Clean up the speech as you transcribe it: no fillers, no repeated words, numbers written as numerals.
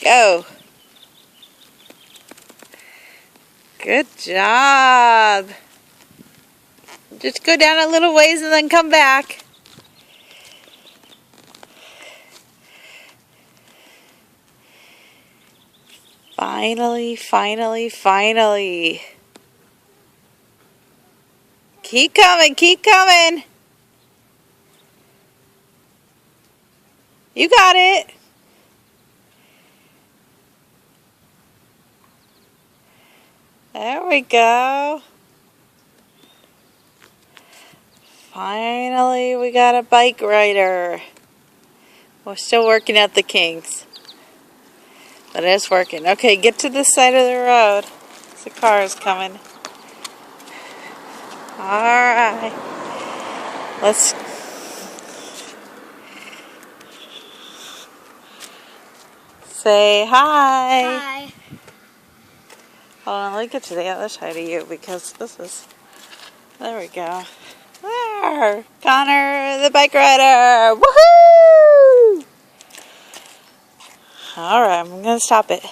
Go. Good job. Just go down a little ways and then come back. Finally, finally, finally. Keep coming, keep coming. You got it. There we go. Finally, we got a bike rider. We're still working at the kinks, but it's working. Okay, get to the side of the road. The car is coming. Alright. Let's... say hi. Hi. Hold on, let me get to the other side of you because this is... There we go. There! Connor, the bike rider! Woohoo! Alright, I'm going to stop it.